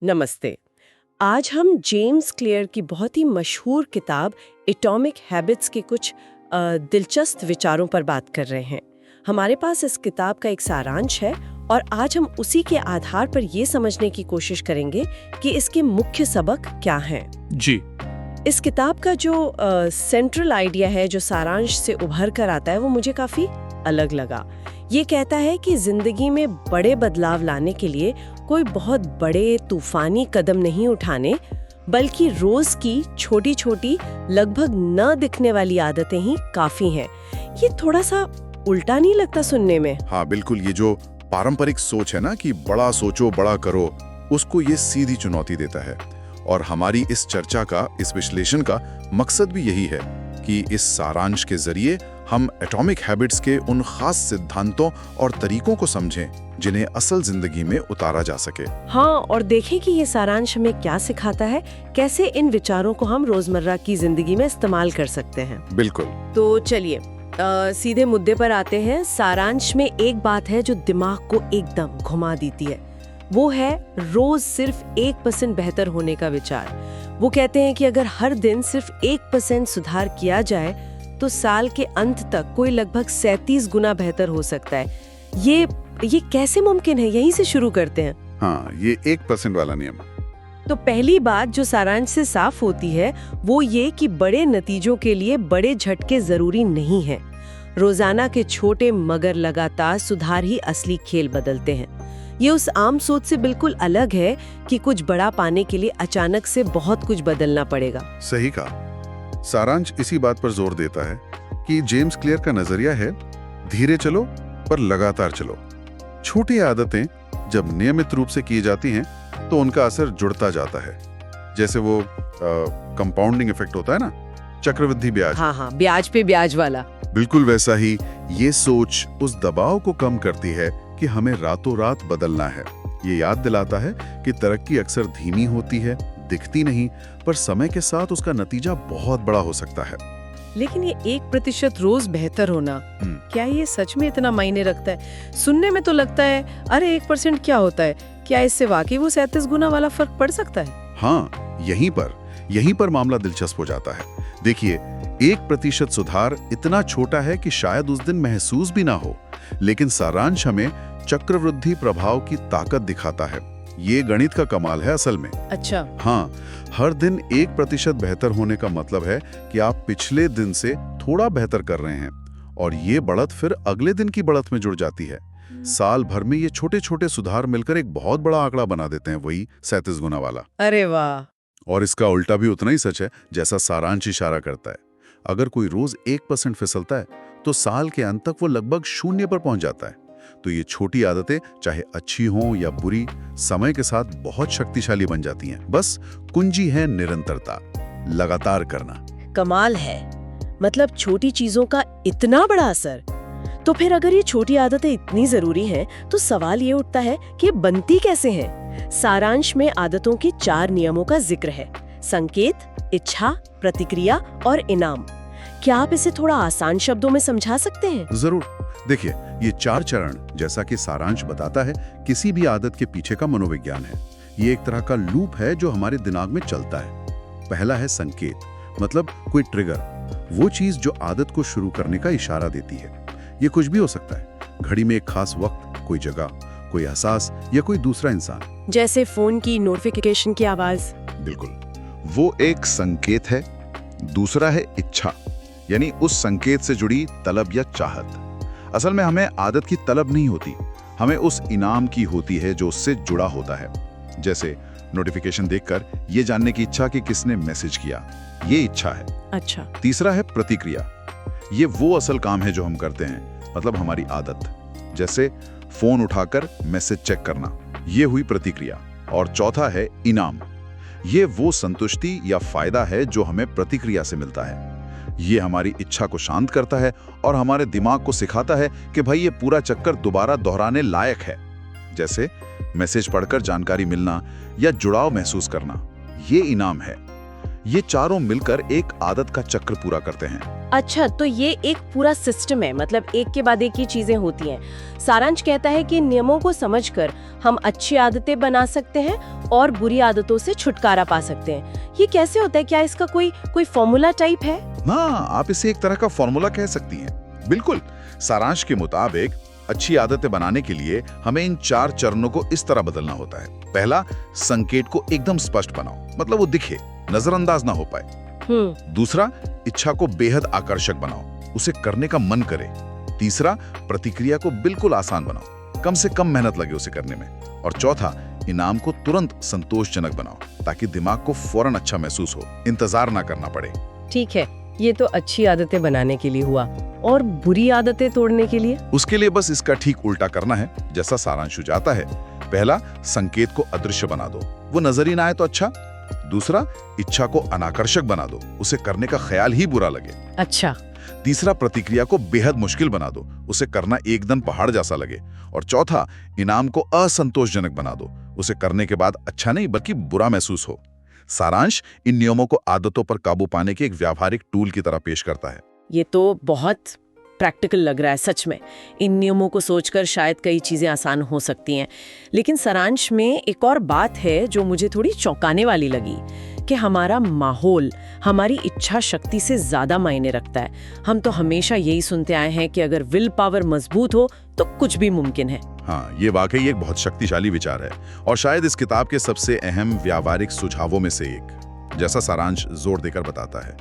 नमस्ते। आज हम जेम्स क्लियर की बहुत ही मशहूर किताब एटॉमिक हैबिट्स के कुछ दिलचस्प विचारों पर बात कर रहे हैं। हमारे पास इस किताब का एक सारांश है और आज हम उसी के आधार पर ये समझने की कोशिश करेंगे कि इसके मुख्य सबक क्या हैं। जी। इस किताब का जो सेंट्रल आइडिया है, जो सारांश से उभर कर आता है, वो मुझे काफी अलग लगा। ये कहता है कि जिंदगी में बड़े बदलाव लाने के लिए कोई बहुत बड़े तूफानी कदम नहीं उठाने, बल्कि रोज की छोटी छोटी लगभग न दिखने वाली आदतें ही काफी हैं। ये थोड़ा सा उल्टा नहीं लगता सुनने में? हाँ बिल्कुल, ये जो पारंपरिक सोच है ना कि बड़ा सोचो बड़ा करो, उसको ये सीधी चुनौती देता है। और हमारी इस चर्चा का, इस विश्लेषण का मकसद भी यही है कि इस सारांश के जरिए हम एटॉमिक हैबिट्स के उन खास सिद्धांतों और तरीकों को समझें जिन्हें असल जिंदगी में उतारा जा सके। हाँ, और देखें कि ये सारांश हमें क्या सिखाता है, कैसे इन विचारों को हम रोजमर्रा की जिंदगी में इस्तेमाल कर सकते हैं। बिल्कुल। तो चलिए सीधे मुद्दे पर आते हैं। सारांश में एक बात है जो दिमाग को एकदम घुमा देती है, वो है रोज सिर्फ 1% बेहतर होने का विचार। वो कहते हैं कि अगर हर दिन सिर्फ 1% सुधार किया जाए तो साल के अंत तक कोई लगभग 37 गुना बेहतर हो सकता है। ये कैसे मुमकिन है? यहीं से शुरू करते हैं। हाँ, ये 1% वाला नियम। तो पहली बात जो सारांश से साफ होती है वो ये कि बड़े नतीजों के लिए बड़े झटके जरूरी नहीं हैं। रोजाना के छोटे मगर लगातार सुधार ही असली खेल बदलते हैं। ये उस आम सोच से बिल्कुल अलग है कि कुछ बड़ा पाने के लिए अचानक से बहुत कुछ बदलना पड़ेगा। सही कहा। सारांश इसी बात पर जोर देता है कि जेम्स क्लियर का नजरिया है, धीरे चलो पर लगातार चलो। छोटी आदतें जब नियमित रूप से की जाती हैं तो उनका असर जुड़ता जाता है। जैसे वो कंपाउंडिंग इफेक्ट होता है ना, चक्रवृद्धि ब्याज। हाँ, ब्याज पे ब्याज वाला। बिल्कुल वैसा ही ये सोच उस दबाव को कम करती है कि हमें रातों रात बदलना है। ये याद दिलाता है कि तरक्की अक्सर धीमी होती है, दिखती नहीं, पर समय के साथ उसका नतीजा बहुत बड़ा हो सकता है। लेकिन ये 1% रोज बेहतर होना, क्या ये सच में इतना मायने रखता है? सुनने में तो लगता है अरे 1% क्या होता है, क्या इससे वाकई वो 37 गुना वाला फर्क पड़ सकता है? हाँ, यहीं पर मामला दिलचस्प हो जाता है। देखिए, 1% सुधार इतना छोटा है कि शायद उस दिन महसूस भी ना हो, लेकिन सारांश हमें चक्रवृद्धि प्रभाव की ताकत दिखाता है। ये गणित का कमाल है असल में। अच्छा। हाँ, हर दिन 1% बेहतर होने का मतलब है कि आप पिछले दिन से थोड़ा बेहतर कर रहे हैं, और ये बढ़त फिर अगले दिन की बढ़त में जुड़ जाती है। साल भर में ये छोटे छोटे सुधार मिलकर एक बहुत बड़ा आंकड़ा बना देते हैं, वही 37 गुना वाला। अरे वाह। और इसका उल्टा भी उतना ही सच है जैसा सारांश इशारा करता है। अगर कोई रोज 1% फिसलता है तो साल के अंत तक वो लगभग 0 पर पहुंच जाता है। तो ये छोटी आदतें, चाहे अच्छी हों या बुरी, समय के साथ बहुत शक्तिशाली बन जाती हैं। बस कुंजी है निरंतरता, लगातार करना। कमाल है, मतलब छोटी चीजों का इतना बड़ा असर। तो फिर अगर ये छोटी आदतें इतनी जरूरी हैं, तो सवाल ये उठता है कि ये बनती कैसे हैं? सारांश में आदतों के 4 नियमों का जिक्र है: संकेत, इच्छा, प्रतिक्रिया और इनाम। क्या आप इसे थोड़ा आसान शब्दों में समझा सकते हैं? जरूर। देखिए, ये 4 चरण, जैसा कि सारांश बताता है, किसी भी आदत के पीछे का मनोविज्ञान है। ये एक तरह का लूप है जो हमारे दिमाग में चलता है। पहला है संकेत, मतलब कोई ट्रिगर, वो चीज जो आदत को शुरू करने का इशारा देती है। ये कुछ भी हो सकता है, घड़ी में एक खास वक्त, कोई जगह, कोई एहसास या कोई दूसरा इंसान। जैसे फोन की नोटिफिकेशन की आवाज। बिल्कुल, वो एक संकेत है। दूसरा है इच्छा, यानी उस संकेत से जुड़ी तलब या चाहत। असल में हमें आदत की तलब नहीं होती, हमें उस इनाम की होती है जो उससे जुड़ा होता है। जैसे नोटिफिकेशन देखकर ये जानने की इच्छा कि किसने मैसेज किया, ये इच्छा है। अच्छा। तीसरा है प्रतिक्रिया। ये वो असल काम है जो हम करते हैं, मतलब हमारी आदत। जैसे फोन उठाकर मैसेज चेक करना, ये हुई प्रतिक्रिया। और चौथा है इनाम। ये वो संतुष्टि या फायदा है जो हमें प्रतिक्रिया से मिलता है। ये हमारी इच्छा को शांत करता है और हमारे दिमाग को सिखाता है कि भाई ये पूरा चक्कर दोबारा दोहराने लायक है। जैसे मैसेज पढ़कर जानकारी मिलना या जुड़ाव महसूस करना, ये इनाम है। ये चारों मिलकर एक आदत का चक्र पूरा करते हैं। अच्छा, तो ये एक पूरा सिस्टम है, मतलब एक के बाद एक ही चीजें होती हैं। सारांश कहता है कि नियमों को समझकर हम अच्छी आदतें बना सकते हैं और बुरी आदतों से छुटकारा पा सकते हैं। ये कैसे होता है? क्या इसका कोई फॉर्मूला टाइप है? हाँ, आप इसे एक तरह का फॉर्मूला कह सकती हैं। बिल्कुल, सारांश के मुताबिक अच्छी आदतें बनाने के लिए हमें इन 4 चरणों को इस तरह बदलना होता है। पहला, संकेत को एकदम स्पष्ट बनाओ, मतलब वो दिखे, नजरअंदाज ना हो पाए। दूसरा, इच्छा को बेहद आकर्षक बनाओ, उसे करने का मन करे। तीसरा, प्रतिक्रिया को बिल्कुल आसान बनाओ, कम से कम मेहनत लगे उसे करने में। और चौथा, इनाम को तुरंत संतोषजनक बनाओ ताकि दिमाग को फौरन अच्छा महसूस हो, इंतजार ना करना पड़े। ठीक है, ये तो अच्छी आदतें बनाने के लिए हुआ। और बुरी आदतें तोड़ने के लिए? उसके लिए बस इसका ठीक उल्टा करना है, जैसा सारांश सुझाता है। पहला, संकेत को अदृश्य बना दो, वो नजर ही ना आए तो अच्छा। दूसरा, इच्छा को अनाकर्षक बना दो, उसे करने का ख्याल ही बुरा लगे। अच्छा। तीसरा, प्रतिक्रिया को बेहद मुश्किल बना दो, उसे करना एकदम पहाड़ जैसा लगे। और चौथा, इनाम को असंतोषजनक बना दो, उसे करने के बाद अच्छा नहीं बल्कि बुरा महसूस हो। सारांश इन नियमों को आदतों पर काबू पाने के एक व्यावहारिक टूल की तरह पेश करता है। ये तो बहुत प्रैक्टिकल लग रहा है सच में। इन नियमों को सोचकर शायद कई चीजें आसान हो सकती हैं। लेकिन सारांश में एक और बात है जो मुझे थोड़ी चौंकाने वाली लगी, कि हमारा माहौल हमारी इच्छा शक्ति से ज्यादा मायने रखता है। हम तो हमेशा यही सुनते आए हैं कि अगर विल पावर मजबूत हो तो कुछ भी मुमकिन है। हाँ, ये वाकई एक बहुत शक्तिशाली विचार है और शायद इस किताब के सबसे अहम व्यावहारिक सुझावों में से एक, जैसा सारांश जोर देकर बताता है।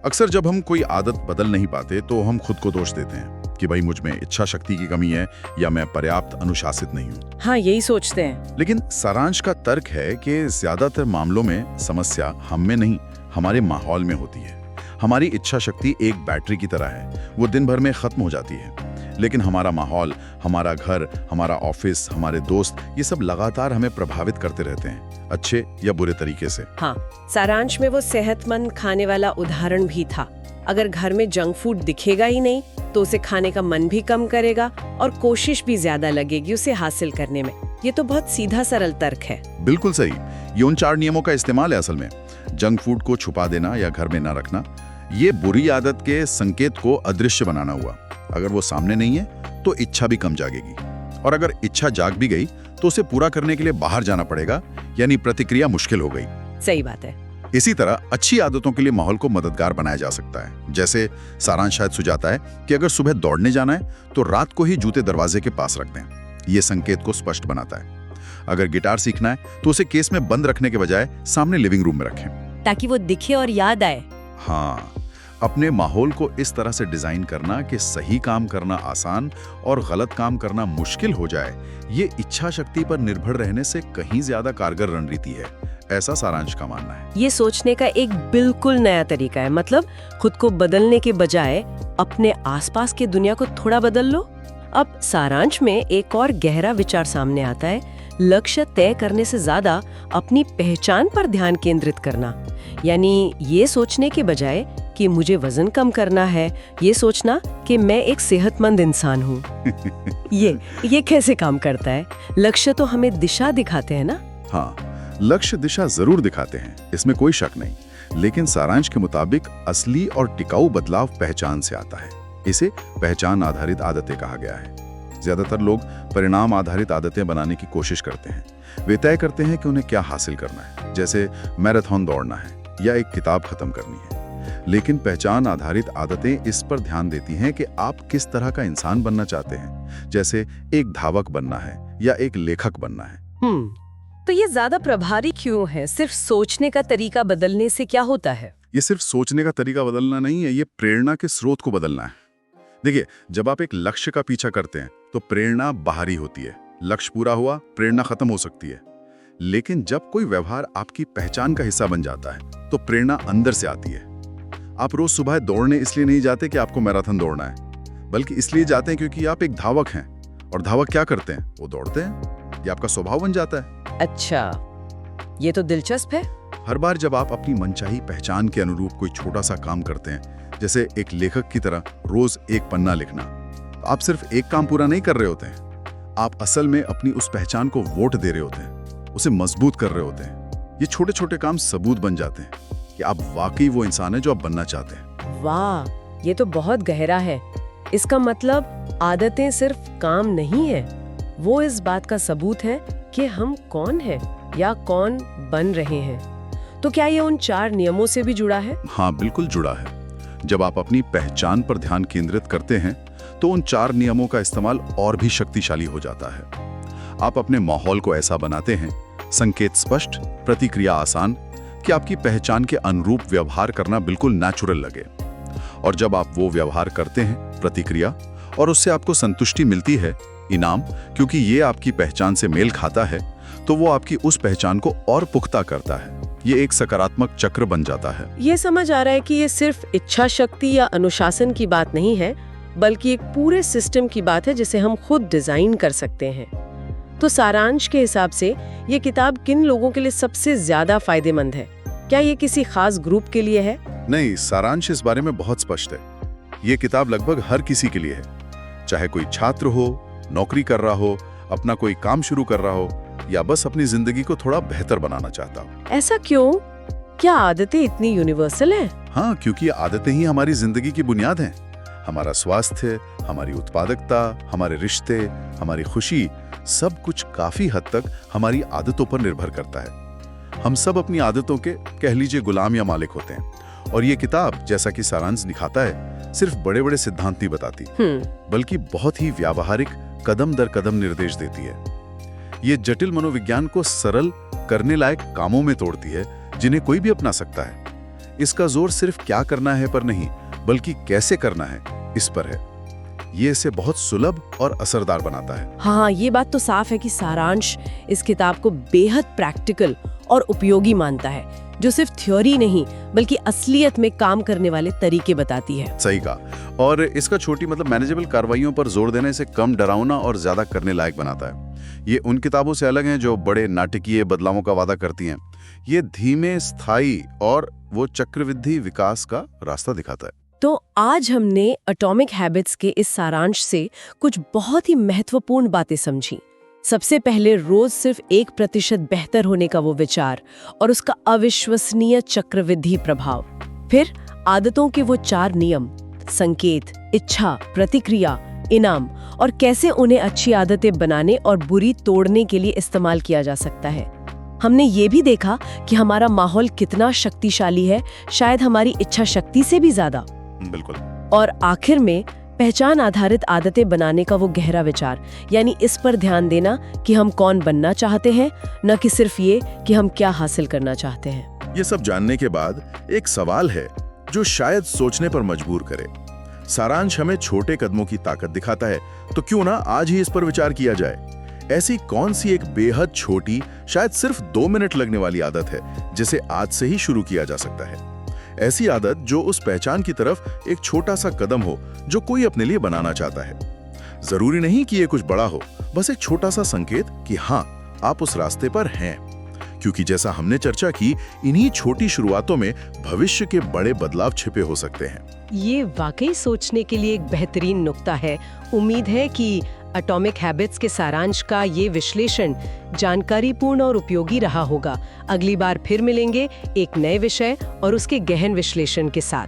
अक्सर जब हम कोई आदत बदल नहीं पाते तो हम खुद को दोष देते हैं कि भाई मुझ में इच्छा शक्ति की कमी है या मैं पर्याप्त अनुशासित नहीं हूँ। हाँ, यही सोचते हैं। लेकिन सारांश का तर्क है कि ज्यादातर मामलों में समस्या हम में नहीं, हमारे माहौल में होती है। हमारी इच्छा शक्ति एक बैटरी की तरह है, वो दिन भर में खत्म हो जाती है। लेकिन हमारा माहौल, हमारा घर, हमारा ऑफिस, हमारे दोस्त, ये सब लगातार हमें प्रभावित करते रहते हैं, अच्छे या बुरे तरीके से। हाँ, सारांश में वो सेहतमंद खाने वाला उदाहरण भी था। अगर घर में जंक फूड दिखेगा ही नहीं तो उसे खाने का मन भी कम करेगा और कोशिश भी ज्यादा लगेगी उसे हासिल करने में। ये तो बहुत सीधा सरल तर्क है। बिल्कुल सही, ये उन 4 नियमों का इस्तेमाल है असल में। जंक फूड को छुपा देना या घर में ना रखना, ये बुरी आदत के संकेत को अदृश्य बनाना हुआ। अगर वो सामने नहीं है तो इच्छा भी कम जागेगी, और अगर इच्छा जाग भी गई तो उसे पूरा करने के लिए बाहर जाना पड़ेगा, यानी प्रतिक्रिया मुश्किल हो गई। सही बात है। इसी तरह अच्छी आदतों के लिए माहौल को मददगार बनाया जा सकता है। जैसे सारांश शायद सुझाता है कि अगर सुबह दौड़ने जाना है तो रात को ही जूते दरवाजे के पास रख दें, ये संकेत को स्पष्ट बनाता है। अगर गिटार सीखना है तो उसे केस में बंद रखने के बजाय सामने लिविंग रूम में रखें, ताकि वो दिखे और याद आए। हाँ, अपने माहौल को इस तरह से डिजाइन करना कि सही काम करना आसान और गलत काम करना मुश्किल हो जाए, ये इच्छा शक्ति पर निर्भर रहने से कहीं ज्यादा कारगर रणनीति है, ऐसा सारांश का मानना है। ये सोचने का एक बिल्कुल नया तरीका है। मतलब खुद को बदलने के बजाय अपने आसपास की दुनिया को थोड़ा बदल लो। अब सारांश में एक और गहरा विचार सामने आता है, लक्ष्य तय करने से ज्यादा अपनी पहचान पर ध्यान केंद्रित करना। यानी ये सोचने के बजाय कि मुझे वजन कम करना है, ये सोचना कि मैं एक सेहतमंद इंसान हूँ। ये कैसे काम करता है? लक्ष्य तो हमें दिशा दिखाते हैं ना। हाँ, लक्ष्य दिशा जरूर दिखाते हैं, इसमें कोई शक नहीं। लेकिन सारांश के मुताबिक असली और टिकाऊ बदलाव पहचान से आता है। इसे पहचान आधारित आदतें कहा गया है। ज्यादातर लोग परिणाम आधारित आदतें बनाने की कोशिश करते हैं। वे तय करते हैं कि उन्हें क्या हासिल करना है, जैसे मैराथन दौड़ना है या एक किताब खत्म करनी है। लेकिन पहचान आधारित आदतें इस पर ध्यान देती हैं कि आप किस तरह का इंसान बनना चाहते हैं, जैसे एक धावक बनना है या एक लेखक बनना है। तो ये ज्यादा प्रभावी क्यों है? सिर्फ सोचने का तरीका बदलने से क्या होता है? ये सिर्फ सोचने का तरीका बदलना नहीं है, ये प्रेरणा के स्रोत को बदलना है। देखिए, जब आप एक लक्ष्य का पीछा करते हैं तो प्रेरणा बाहरी होती है। लक्ष्य पूरा हुआ, प्रेरणा खत्म हो सकती है। लेकिन जब कोई व्यवहार आपकी पहचान का हिस्सा बन जाता है तो प्रेरणा अंदर से आती है। आप रोज सुबह दौड़ने इसलिए नहीं जाते कि आपको मैराथन दौड़ना है, बल्कि इसलिए जाते हैं क्योंकि आप एक धावक हैं। और धावक क्या करते हैं? वो दौड़ते हैं। ये आपका स्वभाव बन जाता है। अच्छा, ये तो दिलचस्प है। हर बार जब आप अपनी मनचाही पहचान के अनुरूप कोई छोटा सा काम करते हैं, जैसे एक लेखक की तरह रोज एक पन्ना लिखना, तो आप सिर्फ एक काम पूरा नहीं कर रहे होते हैं, आप असल में अपनी उस पहचान को वोट दे रहे होते हैं, उसे मजबूत कर रहे होते हैं। ये छोटे छोटे काम सबूत बन जाते हैं कि आप वाकई वो इंसान है जो आप बनना चाहते हैं। वाह, ये तो बहुत गहरा है। इसका मतलब आदतें सिर्फ काम नहीं है, वो इस बात का सबूत है कि हम कौन हैं या कौन बन रहे हैं। तो क्या ये उन 4 नियमों से भी जुड़ा है? हाँ, बिल्कुल जुड़ा है। जब आप अपनी पहचान पर ध्यान केंद्रित करते हैं तो उन 4 नियमों का इस्तेमाल और भी शक्तिशाली हो जाता है। आप अपने माहौल को ऐसा बनाते हैं, संकेत स्पष्ट, प्रतिक्रिया आसान, कि आपकी पहचान के अनुरूप व्यवहार करना बिल्कुल नेचुरल लगे। और जब आप वो व्यवहार करते हैं, प्रतिक्रिया, और उससे आपको संतुष्टि मिलती है, इनाम, क्योंकि ये आपकी पहचान से मेल खाता है, तो वो आपकी उस पहचान को और पुख्ता करता है। ये एक सकारात्मक चक्र बन जाता है। ये समझ आ रहा है कि ये सिर्फ इच्छा शक्ति या अनुशासन की बात नहीं है, बल्कि एक पूरे सिस्टम की बात है जिसे हम खुद डिजाइन कर सकते हैं। तो सारांश के हिसाब से ये किताब किन लोगों के लिए सबसे ज्यादा फायदेमंद है? क्या ये किसी खास ग्रुप के लिए है? नहीं, सारांश इस बारे में बहुत स्पष्ट है। ये किताब लगभग हर किसी के लिए है, चाहे कोई छात्र हो, नौकरी कर रहा हो, अपना कोई काम शुरू कर रहा हो, या बस अपनी जिंदगी को थोड़ा बेहतर बनाना चाहता हो। ऐसा क्यों? क्या आदतें इतनी यूनिवर्सल हैं? हाँ, क्योंकि आदतें ही हमारी जिंदगी की बुनियाद हैं। हमारा स्वास्थ्य, हमारी उत्पादकता, हमारे रिश्ते, हमारी खुशी, सब कुछ काफी हद तक हमारी आदतों पर निर्भर करता है। हम सब अपनी आदतों के, कह लीजिए, गुलाम या मालिक होते हैं। और ये किताब, जैसा कि सारांश दिखाता है, सिर्फ बड़े-बड़े सिद्धांत नहीं बताती, बल्कि बहुत ही व्यावहारिक, कदम दर कदम निर्देश देती है। ये जटिल मनोविज्ञान को सरल, करने लायक कामों में तोड़ती है, जिन्हें कोई भी अपना सकता है। इसका जोर सिर्फ क्या करना है पर नहीं, बल्कि कैसे करना है, इस पर है। ये इसे बहुत सुलभ और असरदार बनाता है। हाँ, ये बात तो साफ है कि सारांश इस किताब को बेहद प्रैक्टिकल और उपयोगी मानता है, जो सिर्फ थ्योरी नहीं बल्कि असलियत में काम करने वाले तरीके बताती है। सही कहा। और इसका छोटी, मतलब मैनेजेबल कार्रवाइयों पर जोर देने से कम डरावना और ज्यादा करने लायक बनाता है। ये उन किताबों से अलग हैं जो बड़े नाटकीय बदलावों का वादा करती हैं। ये धीमे, स्थायी और वो चक्रवृद्धि विकास का रास्ता दिखाता है। तो आज हमने एटॉमिक हैबिट्स के इस सारांश से कुछ बहुत ही महत्वपूर्ण बातें समझी। सबसे पहले, रोज सिर्फ 1% बेहतर होने का वो विचार और उसका अविश्वसनीय चक्रवृद्धि प्रभाव। फिर आदतों के वो 4 नियम, संकेत, इच्छा, प्रतिक्रिया, इनाम, और कैसे उन्हें अच्छी आदतें बनाने और बुरी तोड़ने के लिए इस्तेमाल किया जा सकता है। हमने ये भी देखा कि हमारा माहौल कितना शक्तिशाली है, शायद हमारी इच्छा शक्ति से भी ज्यादा। बिल्कुल। और आखिर में पहचान आधारित आदतें बनाने का वो गहरा विचार, यानी इस पर ध्यान देना कि हम कौन बनना चाहते हैं, न कि सिर्फ ये कि हम क्या हासिल करना चाहते हैं। ये सब जानने के बाद एक सवाल है जो शायद सोचने पर मजबूर करे। सारांश हमें छोटे कदमों की ताकत दिखाता है, तो क्यों ना आज ही इस पर विचार किया जाए। ऐसी कौन सी एक बेहद छोटी, शायद सिर्फ 2 मिनट लगने वाली आदत है जिसे आज से ही शुरू किया जा सकता है? ऐसी आदत जो उस पहचान की तरफ एक छोटा सा कदम हो जो कोई अपने लिए बनाना चाहता है। जरूरी नहीं कि ये कुछ बड़ा हो, बस एक छोटा सा संकेत कि हाँ, आप उस रास्ते पर हैं। क्योंकि जैसा हमने चर्चा की, इन्हीं छोटी शुरुआतों में भविष्य के बड़े बदलाव छिपे हो सकते हैं। ये वाकई सोचने के लिए एक बेहतरीन नुक्ता है। उम्मीद है कि एटॉमिक हैबिट्स के सारांश का ये विश्लेषण जानकारीपूर्ण और उपयोगी रहा होगा। अगली बार फिर मिलेंगे एक नए विषय और उसके गहन विश्लेषण के साथ।